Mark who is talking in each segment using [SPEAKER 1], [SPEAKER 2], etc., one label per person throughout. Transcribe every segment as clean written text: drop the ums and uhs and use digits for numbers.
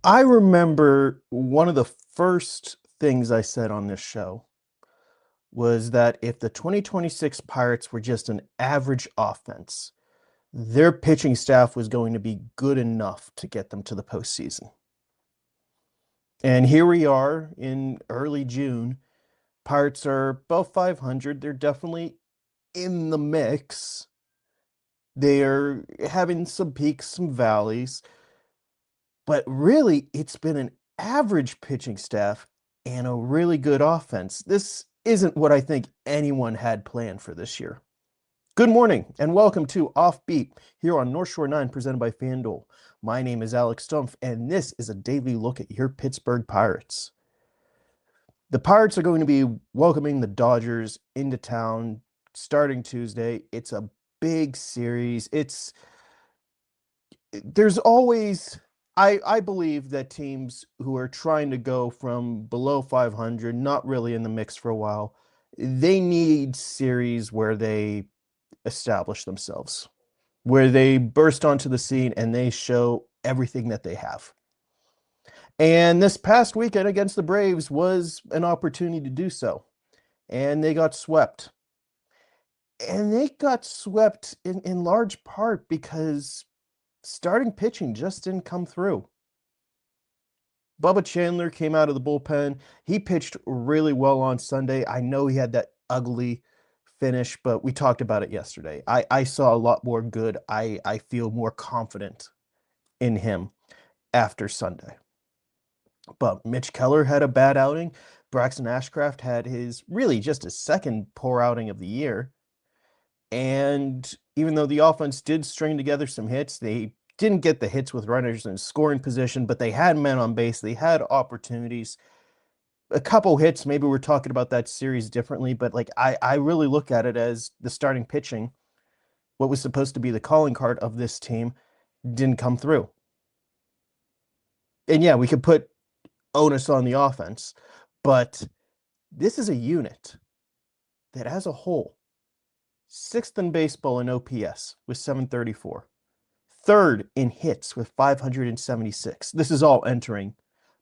[SPEAKER 1] I remember one of the first things I said on this show was that if the 2026 Pirates were just an average offense, their pitching staff was going to be good enough to get them to the postseason. And here we are in early June. Pirates are above 500. They're definitely in the mix. They are having some peaks, some valleys, but really it's been an average pitching staff and a really good offense. This isn't what I think anyone had planned for this year. Good morning and welcome to OffBeat here on North Shore 9 presented by FanDuel. My name is Alex Stumpf and this is a daily look at your Pittsburgh Pirates. The Pirates are going to be welcoming the Dodgers into town starting Tuesday. It's a big series. There's always I believe that teams who are trying to go from below 500, not really in the mix for a while, they need series where they establish themselves, where they burst onto the scene and they show everything that they have. And this past weekend against the Braves was an opportunity to do so. And they got swept. And they got swept in large part because starting pitching just didn't come through. Bubba Chandler came out of the bullpen. He pitched really well on Sunday. I know he had that ugly finish, but we talked about it yesterday. I saw a lot more good. I feel more confident in him after Sunday. But Mitch Keller had a bad outing. Braxton Ashcraft had his really just his second poor outing of the year. And even though the offense did string together some hits, they didn't get the hits with runners in scoring position, but they had men on base. They had opportunities. A couple hits, maybe we're talking about that series differently, but like I really look at it as the starting pitching, what was supposed to be the calling card of this team, didn't come through. And yeah, we could put onus on the offense, but this is a unit that as a whole, sixth in baseball in OPS with 734, third in hits with 576. This is all entering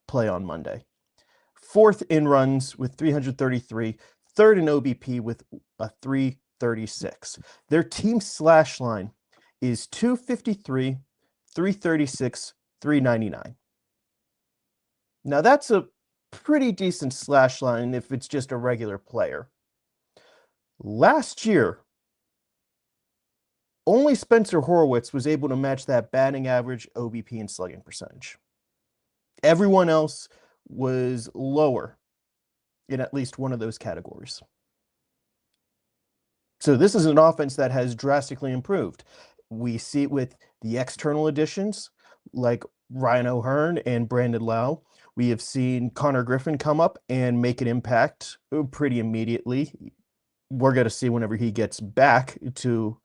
[SPEAKER 1] play on Monday. Fourth in runs with 333, third in OBP with a 336. Their team slash line is 253, 336, 399. Now that's a pretty decent slash line if it's just a regular player. Last year, only Spencer Horwitz was able to match that batting average, OBP, and slugging percentage. Everyone else was lower in at least one of those categories. So this is an offense that has drastically improved. We see it with the external additions like Ryan O'Hearn and Brandon Lowe. We have seen Konnor Griffin come up and make an impact pretty immediately. We're going to see whenever he gets back to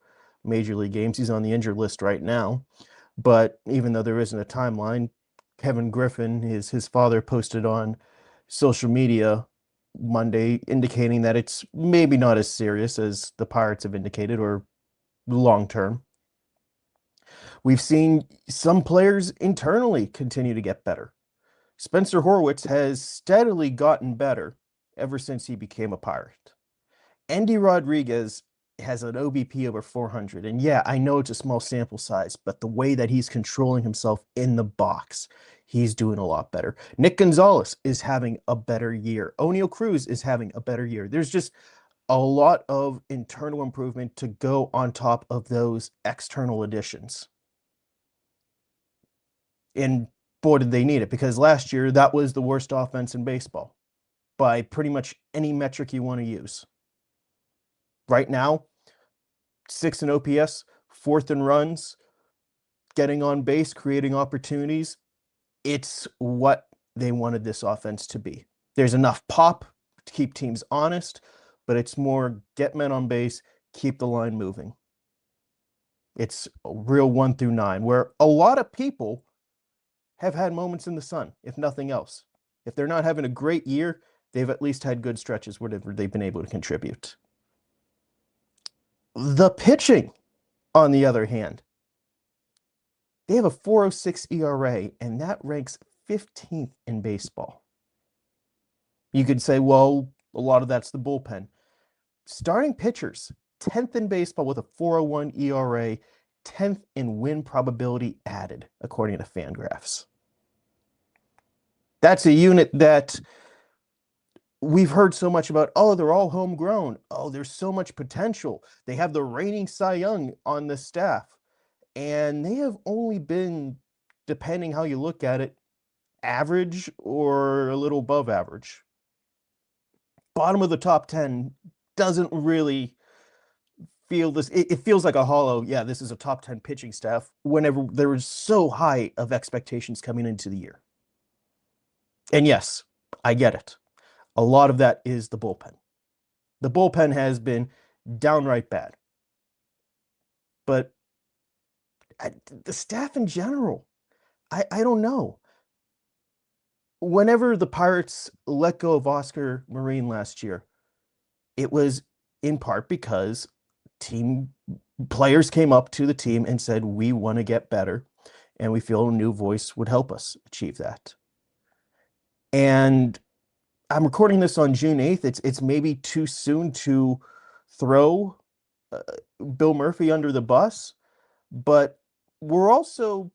[SPEAKER 1] major league games. He's on the injured list right now. But even though there isn't a timeline, Kevin Griffin, his father, posted on social media Monday indicating that it's maybe not as serious as the Pirates have indicated or long term. We've seen some players internally continue to get better. Spencer Horwitz has steadily gotten better ever since he became a Pirate. Endy Rodriguez has an OBP over 400. And yeah, I know it's a small sample size, but the way that he's controlling himself in the box, he's doing a lot better. Nick Gonzales is having a better year. Oneil Cruz is having a better year. There's just a lot of internal improvement to go on top of those external additions. And boy, did they need it, because last year that was the worst offense in baseball by pretty much any metric you want to use. Right now, sixth in OPS, fourth in runs, getting on base, creating opportunities. It's what they wanted this offense to be. There's enough pop to keep teams honest, but it's more get men on base, keep the line moving. It's a real 1 through 9, where a lot of people have had moments in the sun, if nothing else. If they're not having a great year, they've at least had good stretches wherever they've been able to contribute. The pitching, on the other hand, they have a 4.06 ERA, and that ranks 15th in baseball. You could say, well, a lot of that's the bullpen. Starting pitchers, 10th in baseball with a 4.01 ERA, 10th in win probability added, according to Fangraphs. That's a unit that we've heard so much about. Oh, they're all homegrown. Oh, there's so much potential. They have the reigning Cy Young on the staff. And they have only been, depending how you look at it, average or a little above average. Bottom of the top 10 doesn't really feel this. It feels like a hollow, yeah, this is a top 10 pitching staff whenever there was so high of expectations coming into the year. And yes, I get it. A lot of that is the bullpen. The bullpen has been downright bad. But the staff in general, I don't know. Whenever the Pirates let go of Oscar Marin last year, it was in part because team players came up to the team and said, we want to get better, and we feel a new voice would help us achieve that. And I'm recording this on June 8th. It's maybe too soon to throw Bill Murphy under the bus, but we're also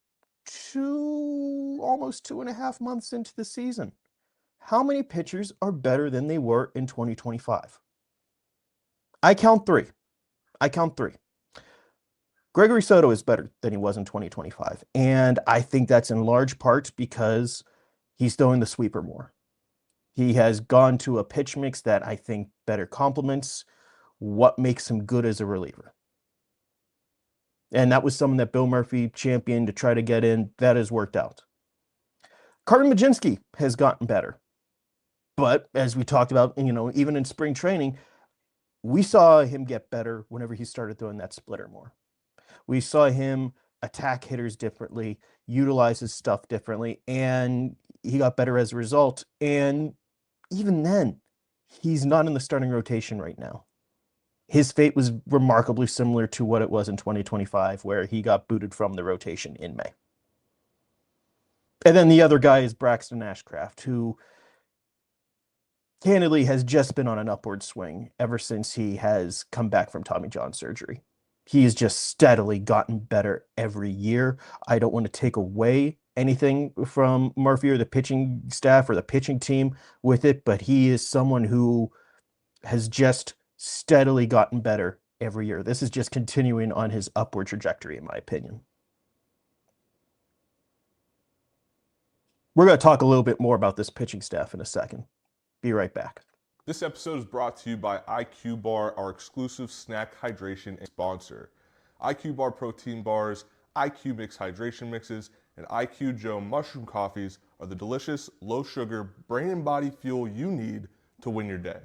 [SPEAKER 1] almost 2.5 months into the season. How many pitchers are better than they were in 2025? I count three. Gregory Soto is better than he was in 2025. And I think that's in large part because he's throwing the sweeper more. He has gone to a pitch mix that I think better complements what makes him good as a reliever. And that was something that Bill Murphy championed to try to get in. That has worked out. Carter Mlodzinski has gotten better. But as we talked about, even in spring training, we saw him get better whenever he started throwing that splitter more. We saw him attack hitters differently, utilize his stuff differently, and he got better as a result. And even then, he's not in the starting rotation right now. His fate was remarkably similar to what it was in 2025, where he got booted from the rotation in May. And then the other guy is Braxton Ashcraft, who candidly has just been on an upward swing ever since he has come back from Tommy John surgery. He has just steadily gotten better every year. I don't want to take away anything from Murphy or the pitching staff or the pitching team with it, but he is someone who has just steadily gotten better every year. This is just continuing on his upward trajectory, in my opinion. We're going to talk a little bit more about this pitching staff in a second. Be right back.
[SPEAKER 2] This episode is brought to you by IQ Bar, our exclusive snack hydration sponsor. IQ Bar protein bars, IQ Mix hydration mixes, and IQ Joe mushroom coffees are the delicious, low-sugar, brain and body fuel you need to win your day.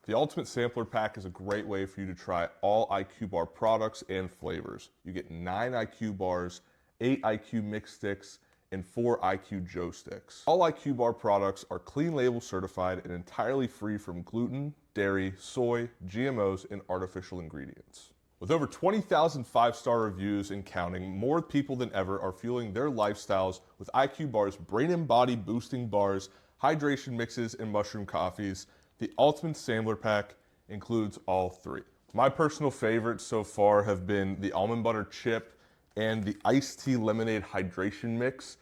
[SPEAKER 2] The Ultimate Sampler Pack is a great way for you to try all IQ Bar products and flavors. You get 9 IQ bars, 8 IQ Mix sticks, and 4 IQ Joe sticks. All IQ Bar products are clean label certified and entirely free from gluten, dairy, soy, GMOs, and artificial ingredients. With over 20,000 5-star reviews and counting, more people than ever are fueling their lifestyles with IQ Bar's brain and body boosting bars, hydration mixes, and mushroom coffees. The Ultimate Sampler Pack includes all 3. My personal favorites so far have been the almond butter chip and the iced tea lemonade hydration mix.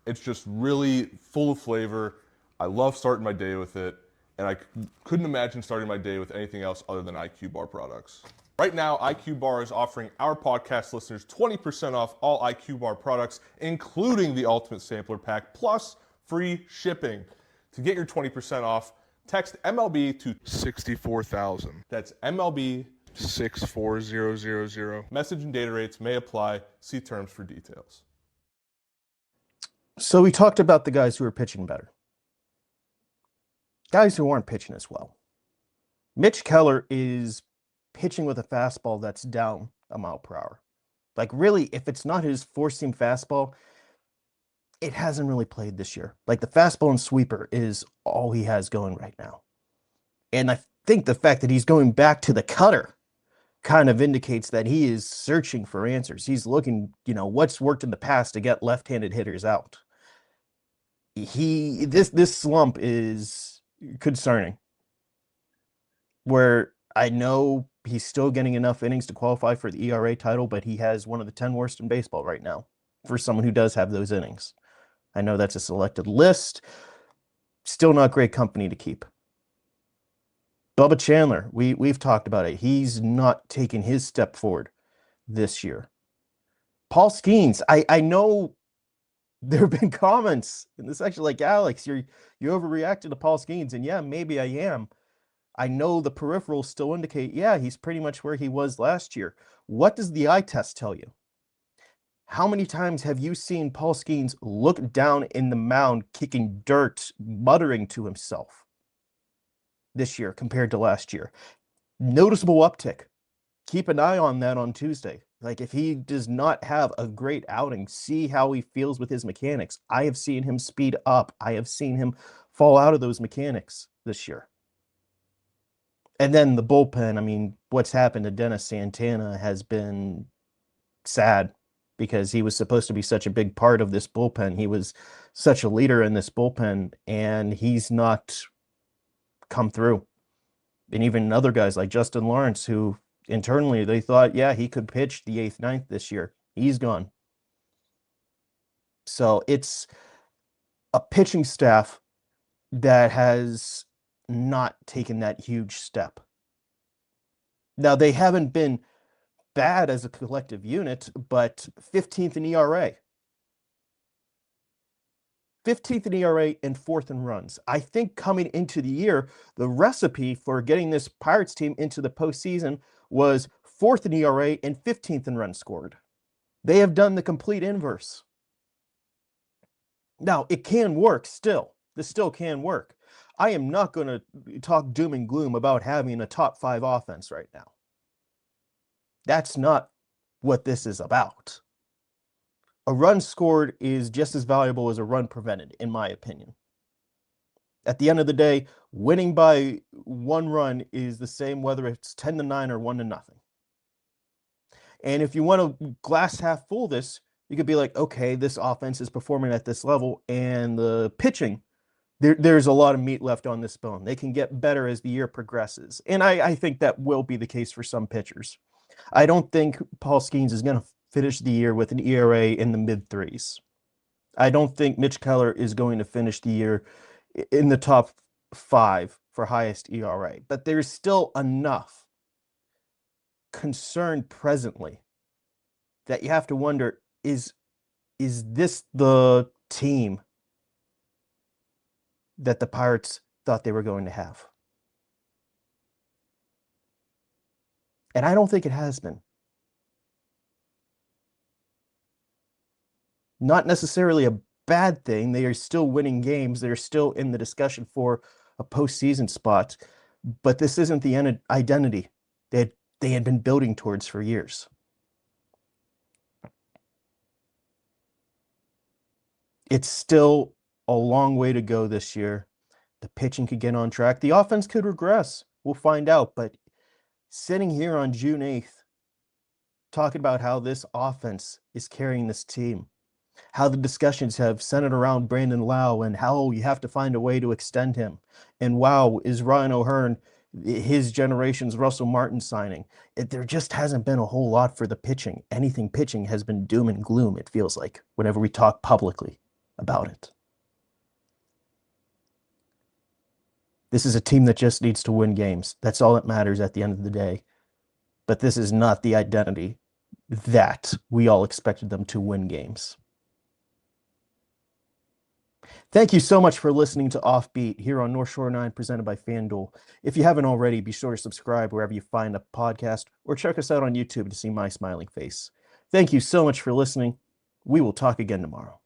[SPEAKER 2] It's just really full of flavor. I love starting my day with it, and I couldn't imagine starting my day with anything else other than IQ Bar products. Right now, IQ Bar is offering our podcast listeners 20% off all IQ Bar products, including the Ultimate Sampler Pack, plus free shipping. To get your 20% off, text MLB to 64,000. That's MLB 64000. Message and data rates may apply. See terms for details.
[SPEAKER 1] So we talked about the guys who are pitching better. Guys who aren't pitching as well. Mitch Keller is pitching with a fastball that's down a mile per hour. Like, really, if it's not his four-seam fastball, it hasn't really played this year. Like, the fastball and sweeper is all he has going right now. And I think the fact that he's going back to the cutter kind of indicates that he is searching for answers. He's looking, what's worked in the past to get left-handed hitters out. this slump is concerning. Where I know he's still getting enough innings to qualify for the ERA title, but he has one of the 10 worst in baseball right now for someone who does have those innings. I know that's a selected list. Still not great company to keep. Bubba Chandler, we've talked about it. He's not taking his step forward this year. Paul Skenes, I know there have been comments in this section like, Alex, you overreacted to Paul Skenes, and yeah, maybe I am. I know the peripherals still indicate, yeah, he's pretty much where he was last year. What does the eye test tell you? How many times have you seen Paul Skenes look down in the mound, kicking dirt, muttering to himself this year compared to last year? Noticeable uptick. Keep an eye on that on Tuesday. Like, if he does not have a great outing, see how he feels with his mechanics. I have seen him speed up. I have seen him fall out of those mechanics this year. And then the bullpen, I mean, what's happened to Dennis Santana has been sad, because he was supposed to be such a big part of this bullpen. He was such a leader in this bullpen, and he's not come through. And even other guys like Justin Lawrence, who internally they thought, yeah, he could pitch the 8th, 9th this year. He's gone. So it's a pitching staff that has not taken that huge step. Now, they haven't been bad as a collective unit, but 15th in ERA. 15th in ERA and 4th in runs. I think coming into the year, the recipe for getting this Pirates team into the postseason was 4th in ERA and 15th in runs scored. They have done the complete inverse. Now, it can work still. This still can work. I am not going to talk doom and gloom about having a top 5 offense right now. That's not what this is about. A run scored is just as valuable as a run prevented, in my opinion. At the end of the day, winning by 1 run is the same whether it's 10-9 or 1-0. And if you want to glass half full this, you could be like, okay, this offense is performing at this level, and the pitching, there's a lot of meat left on this bone. They can get better as the year progresses. And I think that will be the case for some pitchers. I don't think Paul Skenes is going to finish the year with an ERA in the mid-3s. I don't think Mitch Keller is going to finish the year in the top 5 for highest ERA. But there's still enough concern presently that you have to wonder, is this the team that the Pirates thought they were going to have? And I don't think it has been. Not necessarily a bad thing. They are still winning games. They're still in the discussion for a postseason spot. But this isn't the identity that they had been building towards for years. It's still a long way to go this year. The pitching could get on track. The offense could regress. We'll find out. But sitting here on June 8th, talking about how this offense is carrying this team, how the discussions have centered around Brandon Lowe and how you have to find a way to extend him. And wow, is Ryan O'Hearn his generation's Russell Martin signing? There just hasn't been a whole lot for the pitching. Anything pitching has been doom and gloom, it feels like, whenever we talk publicly about it. This is a team that just needs to win games. That's all that matters at the end of the day. But this is not the identity that we all expected them to win games. Thank you so much for listening to OffBeat here on North Shore 9, presented by FanDuel. If you haven't already, be sure to subscribe wherever you find a podcast, or check us out on YouTube to see my smiling face. Thank you so much for listening. We will talk again tomorrow.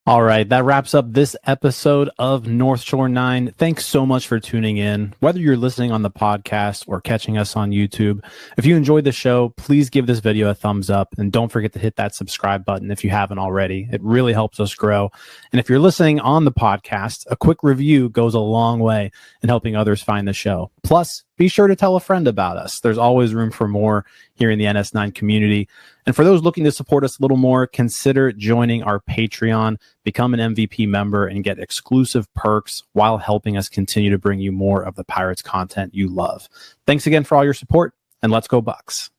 [SPEAKER 3] All right, that wraps up this episode of North Shore 9. Thanks so much for tuning in, whether you're listening on the podcast or catching us on YouTube. If you enjoyed the show, please give this video a thumbs up, and don't forget to hit that subscribe button if you haven't already. It really helps us grow. And if you're listening on the podcast, a quick review goes a long way in helping others find the show. Plus, be sure to tell a friend about us. There's always room for more here in the NS9 community. And for those looking to support us a little more, consider joining our Patreon, become an MVP member, and get exclusive perks while helping us continue to bring you more of the Pirates content you love. Thanks again for all your support, and let's go Bucks.